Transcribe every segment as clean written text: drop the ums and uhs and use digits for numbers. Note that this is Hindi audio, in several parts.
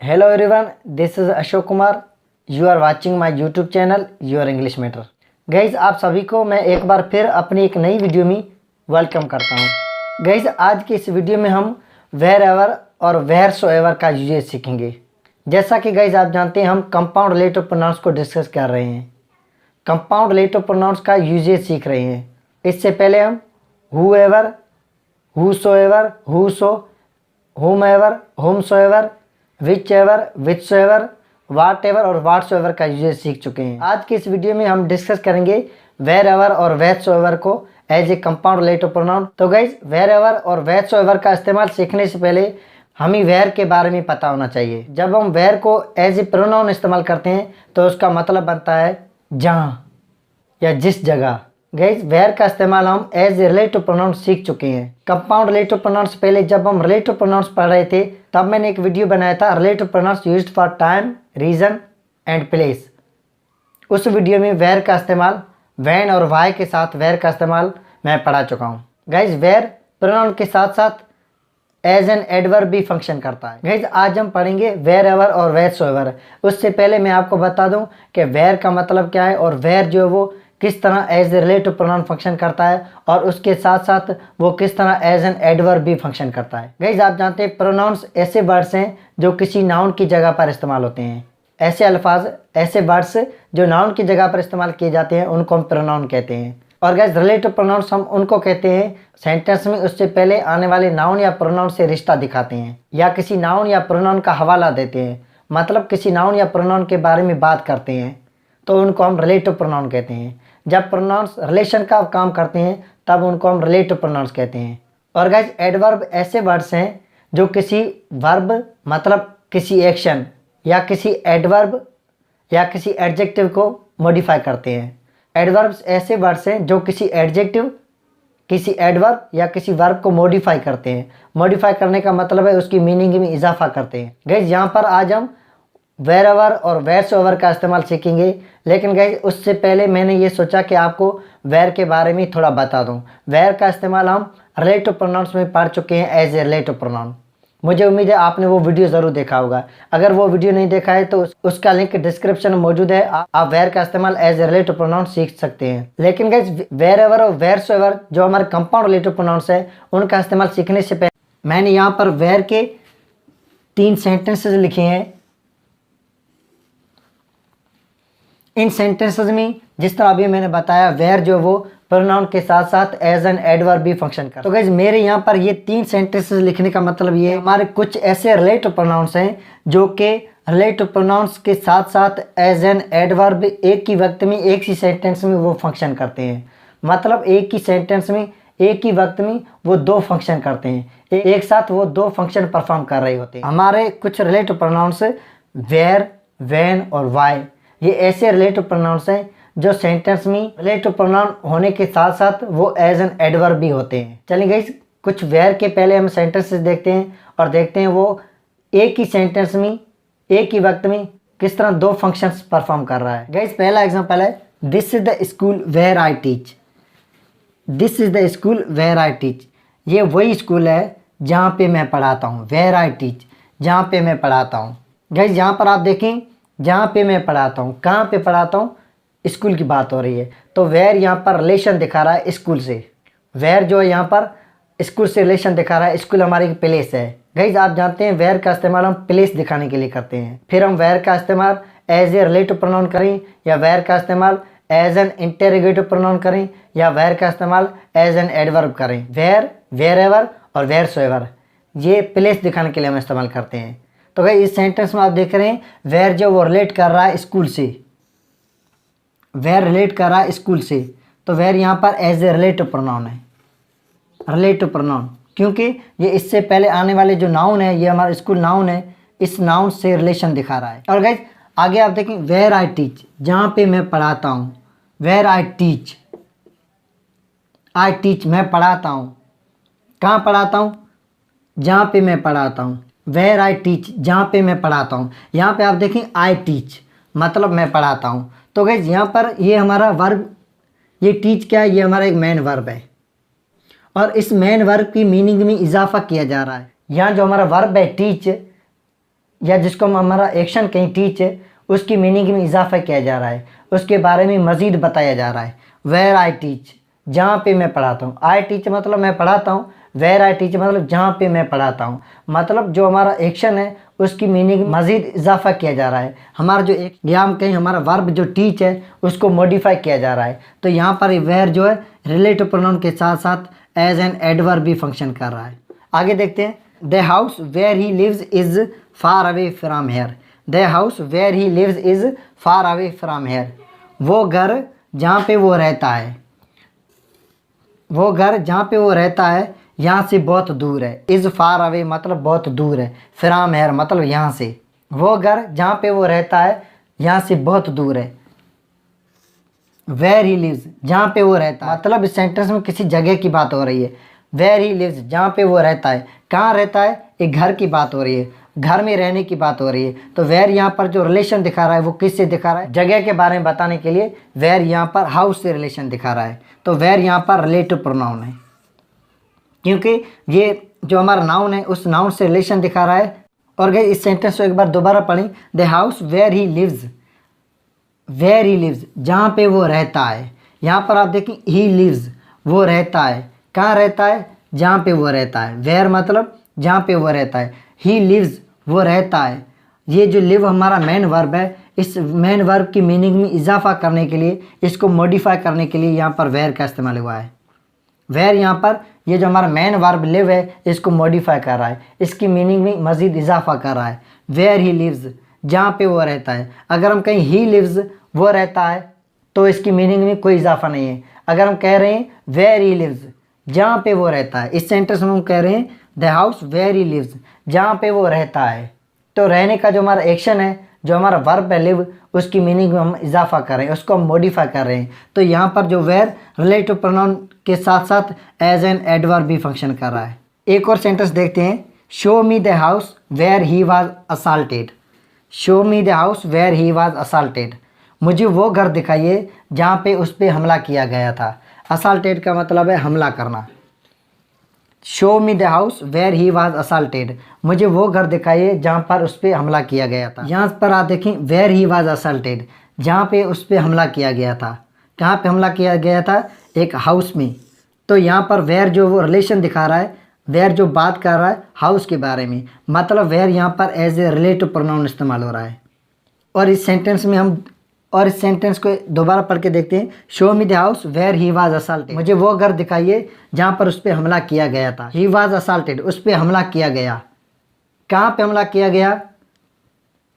Hello everyone, this is Ashok Kumar. You are watching my YouTube channel Your English Matter. Guys आप सभी को मैं एक बार फिर अपनी एक नई वीडियो में वेलकम करता हूँ। गाइज आज के इस वीडियो में हम वेयर एवर और वेयर सो एवर का यूजेज सीखेंगे। जैसा कि गाइज आप जानते हैं हम कंपाउंड रिलेटिव प्रोनाउंस को डिस्कस कर रहे हैं, कंपाउंड रिलेटिव प्रोनाउंस का यूजेज सीख रहे हैं। इससे पहले हम whoever, who so ever, who so, whomever, whomsoever, whichever, whichsoever, whatever और वाट सो एवर का यूजेज सीख चुके हैं। आज की इस वीडियो में हम डिस्कस करेंगे वेर एवर और वेर सो एवर को as a compound relative pronoun. तो गाइज वेर एवर और वेर सो एवर का इस्तेमाल सीखने से पहले हमें वेर के बारे में पता होना चाहिए। जब हम वेर को एज ए प्रोनाउन इस्तेमाल करते हैं तो उसका मतलब बनता है जहाँ या जिस जगह। गाइज वेयर का इस्तेमाल हम एज ए रिलेटिव प्रोनाउन सीख चुके हैं। कंपाउंड रिलेटिव प्रोनाउंस पहले जब हम रिलेटिव प्रोनाउंस पढ़ रहे थे तब मैंने एक वीडियो बनाया था relative pronouns used for time, reason and place. उस वीडियो में वेयर का इस्तेमाल व्हेन और वाई के साथ वेयर का इस्तेमाल मैं पढ़ा चुका हूँ। गाइज वेयर प्रोनाउन के साथ साथ एज एन एडवर्ब भी फंक्शन करता है। गाइज आज हम पढ़ेंगे वेयर एवर और वेयर सो एवर। उससे पहले मैं आपको बता दूं कि वेयर का मतलब क्या है और वेयर जो है वो किस तरह as a relative pronoun function करता है और उसके साथ साथ वो किस तरह एज एन एडवर्ब भी फंक्शन करता है। गाइज आप जानते हैं प्रोनाउंस ऐसे वर्ड्स हैं जो किसी नाउन की जगह पर इस्तेमाल होते हैं। ऐसे अल्फाज, ऐसे वर्ड्स जो नाउन की जगह पर इस्तेमाल किए जाते हैं उनको हम प्रोनाउन कहते हैं। और गाइज रिलेटिव प्रोनाउंस हम उनको कहते हैं सेंटेंस में उससे पहले आने वाले नाउन या प्रोनाउन से रिश्ता दिखाते हैं या किसी नाउन या प्रोनाउन का हवाला देते हैं। मतलब किसी नाउन या प्रोनाउन के बारे में बात करते हैं तो उनको हम रिलेटिव प्रोनाउन कहते हैं। जब प्रोनाउंस रिलेशन का काम करते हैं तब उनको हम रिलेटिव प्रोनाउंस कहते हैं। और गाइज एडवर्ब ऐसे वर्ड्स हैं जो किसी वर्ब मतलब किसी एक्शन या किसी एडवर्ब या किसी एडजेक्टिव को मॉडिफाई करते हैं। एडवर्ब्स ऐसे वर्ड्स हैं जो किसी एडजेक्टिव, किसी एडवर्ब या किसी वर्ब को मॉडिफाई करते हैं। मॉडिफाई करने का मतलब है उसकी मीनिंग में इजाफा करते हैं। गाइज यहाँ पर आज हम वेर एवर और वेर सो एवर का इस्तेमाल सीखेंगे, लेकिन गाइज उससे पहले मैंने ये सोचा कि आपको वेर के बारे में थोड़ा बता दूं। वेर का इस्तेमाल हम रिलेटिव प्रोनाउंस में पढ़ चुके हैं एज ए रिलेटिव प्रोनाउन। मुझे उम्मीद है आपने वो वीडियो ज़रूर देखा होगा। अगर वो वीडियो नहीं देखा है तो उसका लिंक डिस्क्रिप्शन में मौजूद है। आप वेर का इस्तेमाल एज ए रिलेटिव प्रोनाउन सीख सकते हैं। लेकिन गाइज वेर एवर और वेर सो एवर जो हमारे कंपाउंड रिलेटिव प्रोनाउंस है उनका इस्तेमाल सीखने से पहले मैंने यहाँ पर वेर के 3 सेंटेंसेस लिखे हैं। इन सेंटेंसेस में जिस तरह अभी मैंने बताया वेयर जो वो प्रोनाउन के साथ साथ एज एन एडवर्ब भी फंक्शन करता है। तो गाइज मेरे यहाँ पर ये 3 सेंटेंसेस लिखने का मतलब ये हमारे कुछ ऐसे रिलेटिव प्रोनाउंस हैं जो कि रिलेटिव प्रोनाउंस के साथ साथ एज एन एडवर्ब एक ही वक्त में एक ही सेंटेंस में वो फंक्शन करते हैं। मतलब एक ही सेंटेंस में एक ही वक्त में वो 2 फंक्शन करते हैं, एक साथ वो 2 फंक्शन परफॉर्म कर रहे होते हैं। हमारे कुछ रिलेटिव प्रोनाउंस वेयर, व्हेन और वाई ये ऐसे रिलेटिव प्रोनाउंस हैं जो सेंटेंस में रिलेटिव प्रोनाउन होने के साथ साथ वो एज एन एडवर्ब भी होते हैं। चलिए गाइस कुछ वेयर के पहले हम सेंटेंसेस देखते हैं और देखते हैं वो एक ही सेंटेंस में एक ही वक्त में किस तरह 2 फंक्शंस परफॉर्म कर रहा है। गाइस पहला एग्जांपल है this is the school where I teach. This is the school where I teach. ये वही स्कूल है जहाँ पे मैं पढ़ाता हूँ। वेयर आई टीच जहाँ पे मैं पढ़ाता हूँ। गाइस यहाँ पर आप देखें जहाँ पे मैं पढ़ाता हूँ, कहाँ पे पढ़ाता हूँ, स्कूल की बात हो रही है। तो वेयर यहाँ पर रिलेशन दिखा रहा है स्कूल से। वेयर जो है यहाँ पर स्कूल से रिलेशन दिखा रहा है। स्कूल हमारी एक प्लेस है। गाइज आप जानते हैं वेयर का इस्तेमाल हम प्लेस दिखाने के लिए करते हैं। फिर हम वेयर का इस्तेमाल एज ए रिलेटिव प्रोनाउन करें या वेयर का इस्तेमाल एज एन इंटेरोगेटिव प्रोनाउन करें या वेयर का इस्तेमाल एज एन एडवर्ब करें। वेयर, वेयर एवर और वेयर सो एवर ये प्लेस दिखाने के लिए हम इस्तेमाल करते हैं। तो भाई इस सेंटेंस में आप देख रहे हैं वेयर जो वो रिलेट कर रहा है स्कूल से। वेयर रिलेट कर रहा है स्कूल से तो वेयर यहाँ पर एज ए रिलेटिव प्रोनाउन है। रिलेटिव प्रोनाउन क्योंकि ये इससे पहले आने वाले जो नाउन है ये हमारा स्कूल नाउन है, इस नाउन से रिलेशन दिखा रहा है। और गाइस आगे आप देखें वेयर आई टीच जहाँ पे मैं पढ़ाता हूँ। Where I teach, I teach मैं पढ़ाता हूँ। कहाँ पढ़ाता हूँ? जहाँ पे मैं पढ़ाता हूँ। वेयर आई टीच जहाँ पे मैं पढ़ाता हूँ। यहाँ पे आप देखें आई टीच मतलब मैं पढ़ाता हूँ। तो गाइस यहाँ पर ये हमारा वर्ब, ये टीच क्या है, ये हमारा एक मेन वर्ब है और इस मेन वर्ब की मीनिंग में इजाफा किया जा रहा है। यहाँ जो हमारा वर्ब है टीच या जिसको हमारा एक्शन कहीं टीच है उसकी मीनिंग में इजाफा किया जा रहा है, उसके बारे में मज़ीद बताया जा रहा है। वेयर आई टीच, जहाँ पे मैं पढ़ाता हूँ। आई टीच मतलब मैं पढ़ाता हूँ, वेयर आई टीच मतलब जहाँ पे मैं पढ़ाता हूँ। मतलब जो हमारा एक्शन है उसकी मीनिंग मज़ीद इजाफा किया जा रहा है। हमारा जो एक यहाँ कहीं हमारा वर्ब जो टीच है उसको मॉडिफाई किया जा रहा है। तो यहाँ पर वेयर जो है रिलेटिव प्रोनाउन के साथ साथ एज एन एडवर्ब भी फंक्शन कर रहा है। आगे देखते हैं, the house where he lives is far away from here. The house where he lives is far away from here. वो घर जहाँ पे वो रहता है, वो घर जहाँ पे वो रहता है यहाँ से बहुत दूर है। इज़ फार अवे मतलब बहुत दूर है, फ्राम हेयर मतलब यहाँ से। वो घर जहाँ पे वो रहता है यहाँ से बहुत दूर है। वेयर ही लिव्स जहाँ पे वो रहता है, मतलब इस सेंटेंस में किसी जगह की बात हो रही है। वेयर ही लिव्स जहाँ पे वो रहता है, कहाँ रहता है, एक घर की बात हो रही है, घर में रहने की बात हो रही है। तो वेयर यहाँ पर जो रिलेशन दिखा रहा है वो किससे दिखा रहा है, जगह के बारे में बताने के लिए वेयर यहाँ पर हाउस से रिलेशन दिखा रहा है। तो वेयर यहाँ पर रिलेटिव प्रोनाउन है, क्योंकि ये जो हमारा नाउन है उस नाउन से रिलेशन दिखा रहा है। और गए इस सेंटेंस को एक बार दोबारा पढ़ें, the house where he lives, where he lives जहाँ पे वो रहता है। यहाँ पर आप देखें ही लिव्स वो रहता है, कहाँ रहता है, जहाँ पे वो रहता है। वेयर मतलब जहाँ पे वो रहता है, ही लिव्स वो रहता है। ये जो लिव हमारा मेन वर्ब है, इस मेन वर्ब की मीनिंग में इजाफा करने के लिए, इसको मॉडिफाई करने के लिए यहाँ पर वेयर का इस्तेमाल हुआ है। वेयर यहाँ पर ये जो हमारा मेन वर्ब लिव है इसको मॉडिफाई कर रहा है, इसकी मीनिंग में मज़ीद इजाफा कर रहा है। वेयर ही लिव्स जहाँ पे वो रहता है। अगर हम कहीं ही लिव्स वो रहता है तो इसकी मीनिंग में कोई इजाफा नहीं है। अगर हम कह रहे हैं वेयर ही लिव्स जहाँ पे वो रहता है, इस सेंटेंस में हम कह रहे हैं the house where he lives जहाँ पे वो रहता है। तो रहने का जो हमारा एक्शन है, जो हमारा वर्ब है लिव, उसकी मीनिंग में हम इजाफा कर रहे हैं, उसको हम मॉडिफाई कर रहे हैं। तो यहाँ पर जो वेयर रिलेटिव प्रोनाउन के साथ साथ एज एन एडवर्ब भी फंक्शन कर रहा है। एक और सेंटेंस देखते हैं, show me the house where he was assaulted. Show me the house where he was assaulted, मुझे वो घर दिखाइए जहाँ पे उस पर हमला किया गया था। असल्टेड का मतलब है हमला करना। Show me the house where he was assaulted, मुझे वो घर दिखाइए जहाँ पर उस पर हमला किया गया था। यहाँ पर आप देखें वेयर ही वाज असल्टेड जहाँ पे उस पर हमला किया गया था। कहाँ पे हमला किया गया था, एक हाउस में। तो यहाँ पर वेयर जो वो रिलेशन दिखा रहा है, वेयर जो बात कर रहा है हाउस के बारे में, मतलब वेयर यहाँ पर एज ए रिलेटिव प्रोनाउन इस्तेमाल हो रहा है। और इस सेंटेंस को दोबारा पढ़ के देखते हैं, show me the house where he was assaulted, मुझे वो घर दिखाइए जहाँ पर उस पर हमला किया गया था। ही वाज असल्टेड उस पर हमला किया गया, कहाँ पे हमला किया गया,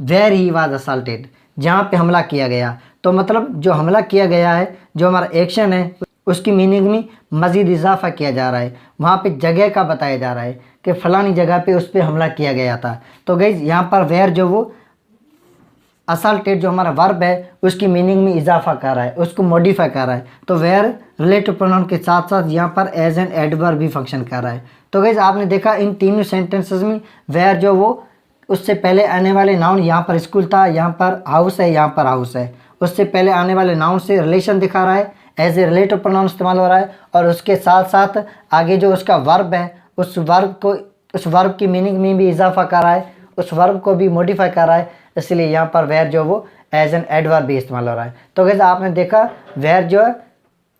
वेयर ही वाज असल्टेड जहाँ पे हमला किया गया। तो मतलब जो हमला किया गया है, जो हमारा एक्शन है, उसकी मीनिंग में मज़ीद इजाफा किया जा रहा है। वहाँ पे जगह का बताया जा रहा है कि फ़लानी जगह पे उस पर हमला किया गया था। तो गाइस यहाँ पर वेयर जो वो असल्टेड जो हमारा वर्ब है उसकी मीनिंग में इजाफा कर रहा है, उसको मॉडिफाई कर रहा है। तो वेयर रिलेटिव प्रोनाउन के साथ साथ यहाँ पर एज एन एडवर्ब भी फंक्शन कर रहा है। तो गाइस आपने देखा इन तीनों सेंटेंसेस में वेयर जो वो उससे पहले आने वाले नाउन, यहाँ पर स्कूल था, यहाँ पर हाउस है, यहाँ पर हाउस है, उससे पहले आने वाले नाउन से रिलेशन दिखा रहा है, एज ए रिलेटिव प्रोनाउन इस्तेमाल हो रहा है। और उसके साथ साथ आगे जो उसका वर्ब है उस वर्ब की मीनिंग में भी इजाफा कर रहा है, उस वर्ब को भी मॉडिफाई कर रहा है। इसलिए यहाँ पर वेयर जो वो एज एन एडवर्ब भी इस्तेमाल हो रहा है। तो गाइस आपने देखा वेयर जो है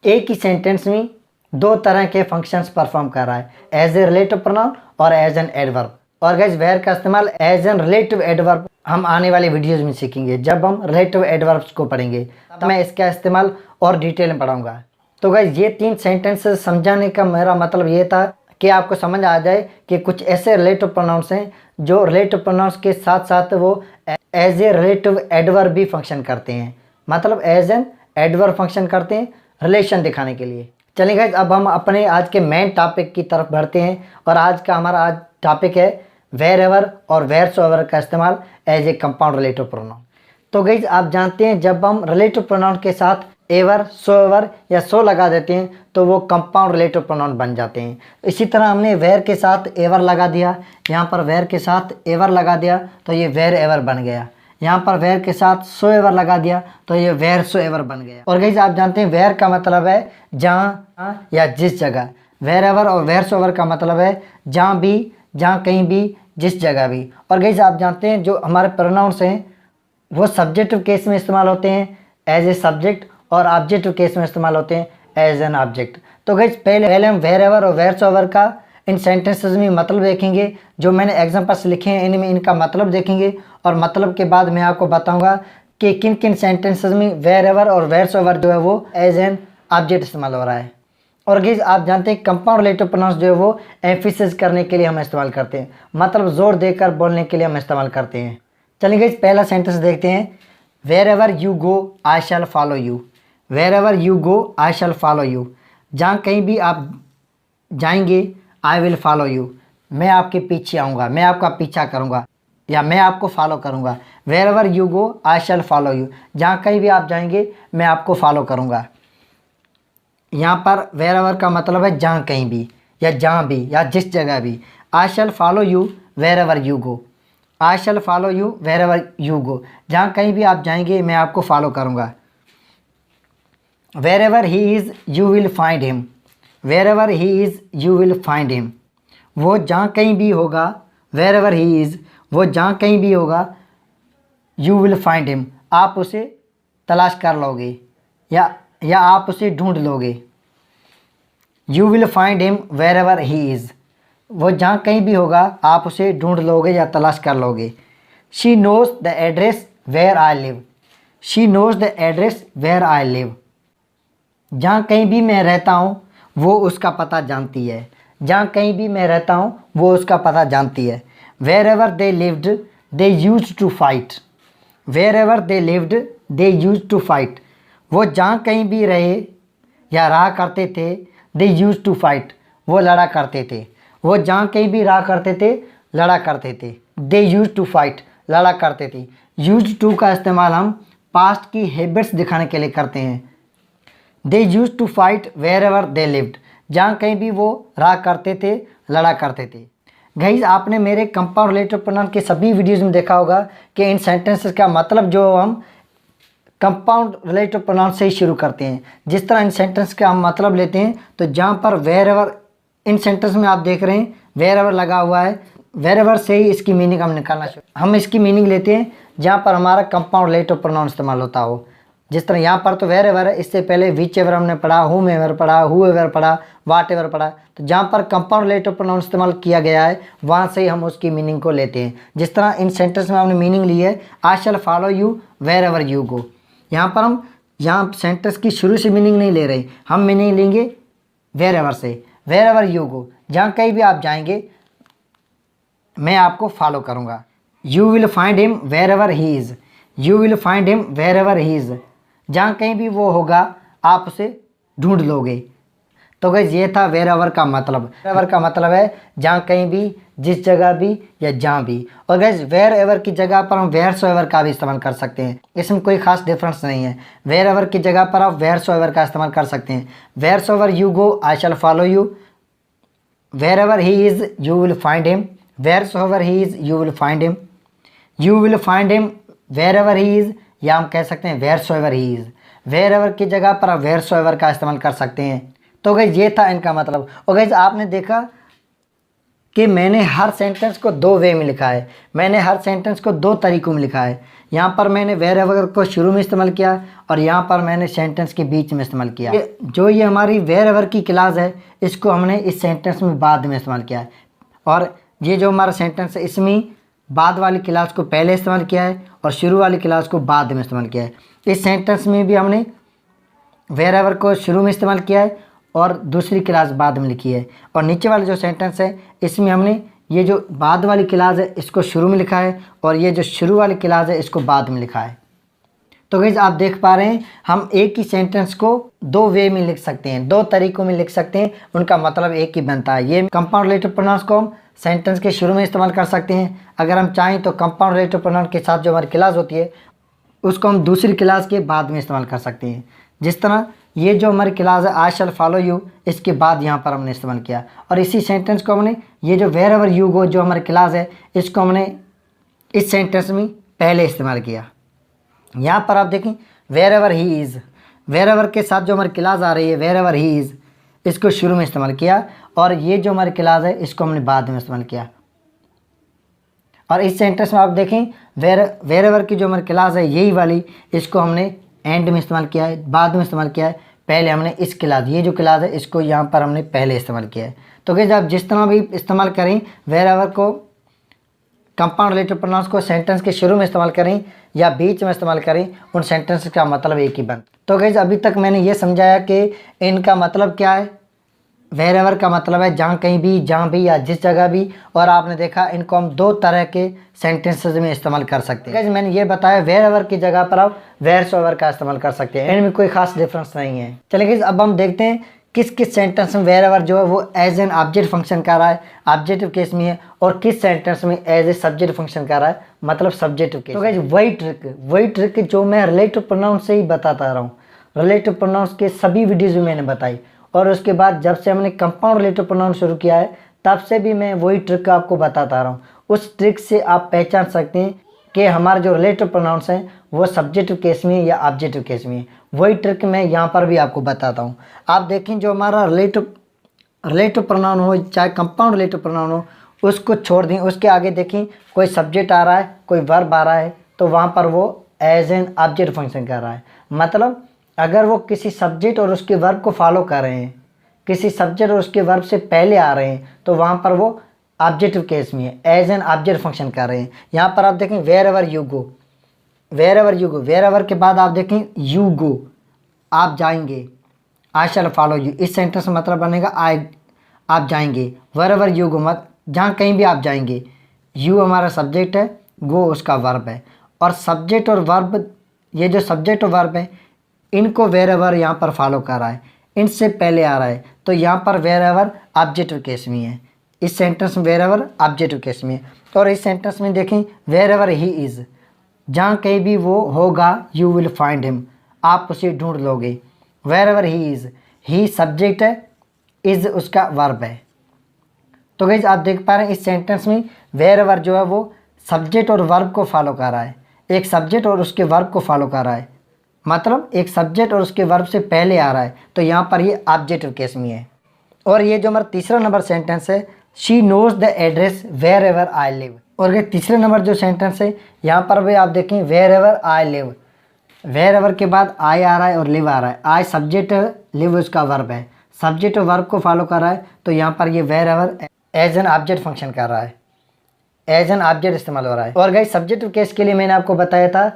एक ही सेंटेंस में दो तरह के फंक्शंस परफॉर्म कर रहा है, एज ए रिलेटिव प्रोनाउन और एज एन एडवर्ब। और गाइस वेयर का इस्तेमाल एज एन रिलेटिव एडवर्ब हम आने वाले वीडियोज़ में सीखेंगे। जब हम रिलेटिव एडवर्ब्स को पढ़ेंगे तो मैं इसका इस्तेमाल और डिटेल में पढ़ाऊँगा। तो गाइस ये 3 सेंटेंसेस समझाने का मेरा मतलब ये था कि आपको समझ आ जाए कि कुछ ऐसे रिलेटिव प्रोनाउंस हैं जो रिलेटिव प्रोनाउंस के साथ साथ वो एज ए रिलेटिव एडवर्ब भी फंक्शन करते हैं, मतलब एज एन एडवर्ब फंक्शन करते हैं रिलेशन दिखाने के लिए। चलिए गाइस अब हम अपने आज के मेन टॉपिक की तरफ बढ़ते हैं। और आज का हमारा आज टॉपिक है वेयर एवर और वेयर सो एवर का इस्तेमाल as a compound relative pronoun. तो गाइस आप जानते हैं जब हम रिलेटिव प्रोनाउन के साथ एवर या सो लगा देते हैं तो वो कंपाउंड रिलेटिव प्रोनाउन बन जाते हैं। इसी तरह हमने वेयर के साथ एवर लगा दिया, यहाँ पर वेयर के साथ एवर लगा दिया तो ये वेयर एवर बन गया। यहाँ पर वेयर के साथ सो एवर लगा दिया तो ये वेयर सो एवर बन गया। और गाइस आप जानते हैं वेयर का मतलब है जहाँ या जिस जगह, वेयर एवर और वेयर सो एवर का मतलब है जहाँ भी, जहाँ कहीं भी जिस जगह भी। और गाइस आप जानते हैं जो हमारे प्रोनाउंस हैं वो सब्जेक्टिव केस में इस्तेमाल होते हैं एज ए सब्जेक्ट, और ऑब्जेक्टिव केस में इस्तेमाल होते हैं एज एन ऑब्जेक्ट। तो गाइस पहले हम वेयर एवर और वेयरसोएवर का इन सेंटेंसेस में मतलब देखेंगे। जो मैंने एग्जाम्पल्स लिखे हैं इनमें इनका मतलब देखेंगे, और मतलब के बाद मैं आपको बताऊंगा कि किन किन सेंटेंसेस में वेयर एवर और वेयरसोएवर जो है वो एज एन ऑब्जेक्ट इस्तेमाल हो रहा है। और गाइस आप जानते हैं कंपाउंड रिलेटिव प्रोनाउंस जो है वो एम्फेसिस करने के लिए हम इस्तेमाल करते हैं, मतलब जोर देकर बोलने के लिए हम इस्तेमाल करते हैं। चलिए गाइस पहला सेंटेंस देखते हैं। Wherever you go I shall follow you. Wherever you go I shall follow you. जहाँ कहीं भी आप जाएंगे आई विल फॉलो यू, मैं आपके पीछे आऊँगा, मैं आपका पीछा करूँगा या मैं आपको फॉलो करूँगा। Wherever you go I shall follow you, जहाँ कहीं भी आप जाएंगे मैं आपको फॉलो करूँगा। यहाँ पर वेयर एवर का मतलब है जहाँ कहीं भी या जहाँ भी या जिस जगह भी। I shall follow you wherever you go. I shall follow you wherever you go, जहाँ कहीं भी आप जाएंगे मैं आपको फॉलो करूँगा। Wherever he is you will find him. Wherever he is you will find him, वो जहाँ कहीं भी होगा। वेयर एवर ही इज़, वो जहाँ कहीं भी होगा। यू विल फाइंड हिम, आप उसे तलाश कर लोगे या आप उसे ढूंढ लोगे। You will find him wherever he is, वो जहाँ कहीं भी होगा आप उसे ढूंढ लोगे या तलाश कर लोगे। She knows the address where I live. She knows the address where I live, जहाँ कहीं भी मैं रहता हूँ वो उसका पता जानती है। जहाँ कहीं भी मैं रहता हूँ वो उसका पता जानती है। Wherever they lived they used to fight. Wherever they lived they used to fight, वो जहाँ कहीं भी रहे या रहा करते थे। दे यूज्ड टू फाइट, वो लड़ा करते थे। वो जहाँ कहीं भी रहा करते थे लड़ा करते थे। दे यूज्ड टू फाइट, लड़ा करते थे। यूज्ड टू का इस्तेमाल हम पास्ट की हैबिट्स दिखाने के लिए करते हैं। They used to fight wherever they lived, जहाँ कहीं भी वो रहा करते थे लड़ा करते थे। गाइस आपने मेरे कंपाउंड रिलेटिव प्रोनाउन के सभी वीडियोज़ में देखा होगा कि इन सेंटेंसेस का मतलब जो हम कंपाउंड रिलेटिव प्रोनाउन से ही शुरू करते हैं। जिस तरह इन सेंटेंस का हम मतलब लेते हैं तो जहाँ पर वेयर एवर, इन सेंटेंस में आप देख रहे हैं वेयर एवर लगा हुआ है, वेयर एवर से ही इसकी मीनिंग हम निकालना शुरू। हम इसकी मीनिंग लेते हैं जहाँ पर हमारा कंपाउंड रिलेटिव प्रोनाउन इस्तेमाल होता हो। जिस तरह यहाँ पर तो वेयर एवर है, इससे पहले विच एवर हमने पढ़ा, हुम एवर पढ़ा, हु एवर पढ़ा, वाट एवर पढ़ा। तो जहाँ पर कंपाउंड रिलेटिव प्रोनाउन इस्तेमाल किया गया है वहाँ से ही हम उसकी मीनिंग को लेते हैं। जिस तरह इन सेंटेंस में हमने मीनिंग ली है I shall follow you wherever you go. यहाँ पर हम सेंटेंस की शुरू से मीनिंग नहीं ले रहे, हम मीनिंग लेंगे वेयर एवर से। वेयर एवर यू गो, जहाँ कहीं भी आप जाएंगे मैं आपको फॉलो करूँगा। You will find him wherever he is. You will find him wherever he is, जहाँ कहीं भी वो होगा आप उसे ढूंढ लोगे। तो गाइस ये था वेयर एवर का मतलब। वेयर एवर का मतलब है जहाँ कहीं भी, जिस जगह भी या जहाँ भी। और गाइस वेयर एवर की जगह पर हम वेयरसोएवर का भी इस्तेमाल कर सकते हैं, इसमें कोई खास डिफरेंस नहीं है। वेयर एवर की जगह पर आप वेयरसोएवर का इस्तेमाल कर सकते हैं। Wheresoever you go I shall follow you. Wherever he is you will find him. Wheresoever he is you will find him. You will find him wherever he is, या हम कह सकते हैं wheresoever he is. Wherever की जगह पर आप वेयरसोएवर का इस्तेमाल कर सकते हैं। तो गाइस ये था इनका मतलब। और गाइस आपने देखा कि मैंने हर सेंटेंस को दो वे में लिखा है, मैंने हर सेंटेंस को दो तरीक़ों में लिखा है। यहाँ पर मैंने वेयर एवर को शुरू में इस्तेमाल किया और यहाँ पर मैंने सेंटेंस के बीच में इस्तेमाल किया। जो ये हमारी वेयर एवर की क्लास है इसको हमने इस सेंटेंस में बाद में इस्तेमाल किया है, और ये जो हमारा सेंटेंस है इसमें बाद वाली क्लास को पहले इस्तेमाल किया है और शुरू वाली क्लास को बाद में इस्तेमाल किया है। इस सेंटेंस में भी हमने वेयर एवर को शुरू में इस्तेमाल किया है और दूसरी क्लास बाद में लिखी है। और नीचे वाला जो सेंटेंस है इसमें हमने ये जो बाद वाली क्लास है इसको शुरू में लिखा है और ये जो शुरू वाली क्लास है इसको बाद में लिखा है। तो गाइस आप देख पा रहे हैं हम एक ही सेंटेंस को दो वे में लिख सकते हैं, दो तरीक़ों में लिख सकते हैं, उनका मतलब एक ही बनता है। ये कंपाउंड रिलेटिव प्रोनाउंस को हम सेंटेंस के शुरू में इस्तेमाल कर सकते हैं। अगर हम चाहें तो कंपाउंड रिलेटिव प्रोनाउन के साथ जो हमारी क्लास होती है उसको हम दूसरी क्लास के बाद में इस्तेमाल कर सकते हैं। जिस तरह ये जो हमारी क्लास है आई शैल फॉलो यू, इसके बाद यहाँ पर हमने इस्तेमाल किया। और इसी सेंटेंस को हमने ये जो वेयर एवर यू गो जो हमारी क्लास है इसको हमने इस सेंटेंस में पहले इस्तेमाल किया। यहाँ पर आप देखें wherever he is, wherever के साथ जो हमारी क्लास आ रही है वेयर एवर ही इज़, इसको शुरू में इस्तेमाल किया और ये जो हमारी क्लास है इसको हमने बाद में इस्तेमाल किया। और इस सेंटेंस में आप देखें वेर एवर की जो हमारी क्लास है यही वाली, इसको हमने एंड में इस्तेमाल किया है, बाद में इस्तेमाल किया है, पहले हमने इस क्लास, ये जो क्लास है इसको यहाँ पर हमने पहले इस्तेमाल किया है। तो गाइस आप जिस तरह भी इस्तेमाल करें वेर एवर को, कंपाउंड रिलेटिव प्रोनाउंस को सेंटेंस के शुरू में इस्तेमाल करें या बीच में इस्तेमाल करें, उन सेंटेंस का मतलब एक ही बनता। तो गाइस अभी तक मैंने ये समझाया कि इनका मतलब क्या है। वेर एवर का मतलब है जहाँ कहीं भी, जहाँ भी या जिस जगह भी, और आपने देखा इनको हम दो तरह के सेंटेंसेस में इस्तेमाल कर सकते हैं। मैंने ये बताया वेर एवर की जगह पर आप वेयरसोएवर का इस्तेमाल कर सकते हैं, इनमें कोई खास डिफरेंस नहीं है। चलिए गाइस अब हम देखते हैं किस किस सेंटेंस में वेर एवर जो है वो एज एन ऑब्जेक्ट फंक्शन कर रहा है, ऑब्जेक्टिव केस में है, और किस सेंटेंस में एज ए सब्जेक्ट फंक्शन कर रहा है, मतलब सब्जेक्टिव केस। तो गाइस वही ट्रिक जो मैं रिलेटिव प्रोनाउंस से ही बताता रहा हूँ, रिलेटिव प्रोनाउंस के सभी वीडियोज़ में मैंने बताई, और उसके बाद जब से हमने कंपाउंड रिलेटिव प्रोनाउन शुरू किया है तब से भी मैं वही ट्रिक आपको बताता रहा हूँ। उस ट्रिक से आप पहचान सकते हैं कि हमारे जो रिलेटिव प्रोनाउंस हैं वो सब्जेक्टिव केस में है या ऑब्जेक्टिव केस में है। वही ट्रिक मैं यहाँ पर भी आपको बताता हूँ। आप देखें जो हमारा रिलेटिव प्रोनाउन हो चाहे कंपाउंड रिलेटिव प्रोनाउन हो, उसको छोड़ दें, उसके आगे देखें कोई सब्जेक्ट आ रहा है, कोई वर्ब आ रहा है, तो वहाँ पर वो एज एन ऑब्जेक्ट फंक्शन कर रहा है। मतलब अगर वो किसी सब्जेक्ट और उसके वर्ब को फॉलो कर रहे हैं, किसी सब्जेक्ट और उसके वर्ब से पहले आ रहे हैं, तो वहाँ पर वो ऑब्जेक्टिव केस में है, एज एन ऑब्जेक्ट फंक्शन कर रहे हैं। यहाँ पर आप देखें wherever you go, wherever के बाद आप देखें यू गो, आप जाएंगे, आई शैल फॉलो यू, इस सेंटेंस में मतलब बनेगा आप जाएंगे। वेर एवर यू गो मत, जहाँ कहीं भी आप जाएंगे, यू हमारा सब्जेक्ट है, गो उसका वर्ब है, और सब्जेक्ट और वर्ब, ये जो सब्जेक्ट और वर्ब है इनको वेर एवर यहाँ पर फॉलो कर रहा है, इनसे पहले आ रहा है, तो यहाँ पर वेर एवर ऑब्जेक्टिव केस में है, इस सेंटेंस में वेर एवर ऑब्जेक्टिव केस में है। और इस सेंटेंस में देखें वेर एवर ही इज़, जहाँ कहीं भी वो होगा यू विल फाइंड हिम, आप उसे ढूंढ लोगे। Wherever he is, he subject है, इज़ उसका वर्ब है। तो गाइस आप देख पा रहे हैं इस सेंटेंस में वेर एवर जो है वो सब्जेक्ट और वर्ब को फॉलो कर रहा है, एक सब्जेक्ट और उसके वर्ब को फॉलो कर रहा है, मतलब एक सब्जेक्ट और उसके वर्ब से पहले आ रहा है, तो यहाँ पर ये ऑब्जेक्टिव केस में है। और ये जो हमारा तीसरा नंबर सेंटेंस है, she knows the address wherever I live, और ये तीसरे नंबर जो सेंटेंस है यहाँ पर भी आप देखें wherever I live, wherever के बाद आई आ रहा है और लिव आ रहा है, आई सब्जेक्ट है, लिव उसका वर्ब है, सब्जेक्ट और वर्ब को फॉलो कर रहा है, तो यहाँ पर ये wherever as an object function कर रहा है, एज एन ऑब्जेक्ट इस्तेमाल हो रहा है। और गाइस सब्जेक्टिव केस के लिए मैंने आपको बताया था,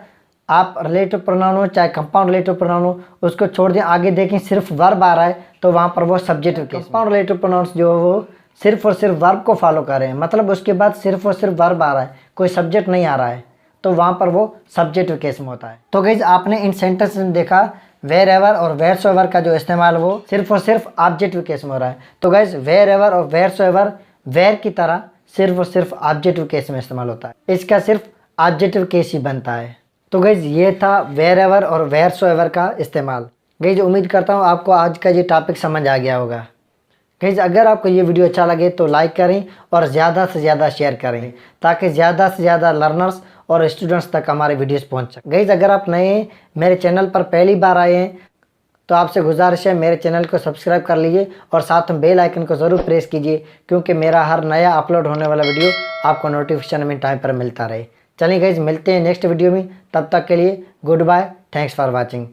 आप रिलेटिव प्रोनाउन हो चाहे कंपाउंड रिलेटिव प्रोनाउन हो उसको छोड़ दें, आगे देखें सिर्फ वर्ब आ रहा है, तो वहाँ पर वो subjective case. Compound relative pronounce जो है वो सिर्फ और सिर्फ वर्ब को फॉलो कर रहे हैं, मतलब उसके बाद सिर्फ और सिर्फ वर्ब आ रहा है, कोई सब्जेक्ट नहीं आ रहा है, तो वहाँ पर वो सब्जेक्टिव केस में होता है। तो गाइस आपने इन सेंटेंस में देखा वेर एवर और वेयरसोएवर का जो इस्तेमाल वो सिर्फ और सिर्फ ऑब्जेक्टिव केस में हो रहा है। तो गाइस वेर एवर और वेयरसोएवर वेर की तरह सिर्फ और सिर्फ ऑब्जेक्टिव केस में इस्तेमाल होता है, इसका सिर्फ ऑब्जेक्टिव केस ही बनता है। तो गाइज ये था वेर एवर और वेयरसोएवर का इस्तेमाल। गाइज उम्मीद करता हूँ आपको आज का ये टॉपिक समझ आ गया होगा। गाइज अगर आपको ये वीडियो अच्छा लगे तो लाइक करें और ज़्यादा से ज़्यादा शेयर करें, ताकि ज़्यादा से ज़्यादा लर्नर्स और स्टूडेंट्स तक हमारे वीडियोस पहुँच सकें। गाइज अगर आप नए मेरे चैनल पर पहली बार आए हैं तो आपसे गुजारिश है मेरे चैनल को सब्सक्राइब कर लीजिए और साथ में बेल आइकन को ज़रूर प्रेस कीजिए, क्योंकि मेरा हर नया अपलोड होने वाला वीडियो आपको नोटिफिकेशन में टाइम पर मिलता रहे। चलिए गाइज मिलते हैं नेक्स्ट वीडियो में, तब तक के लिए goodbye, thanks for watching.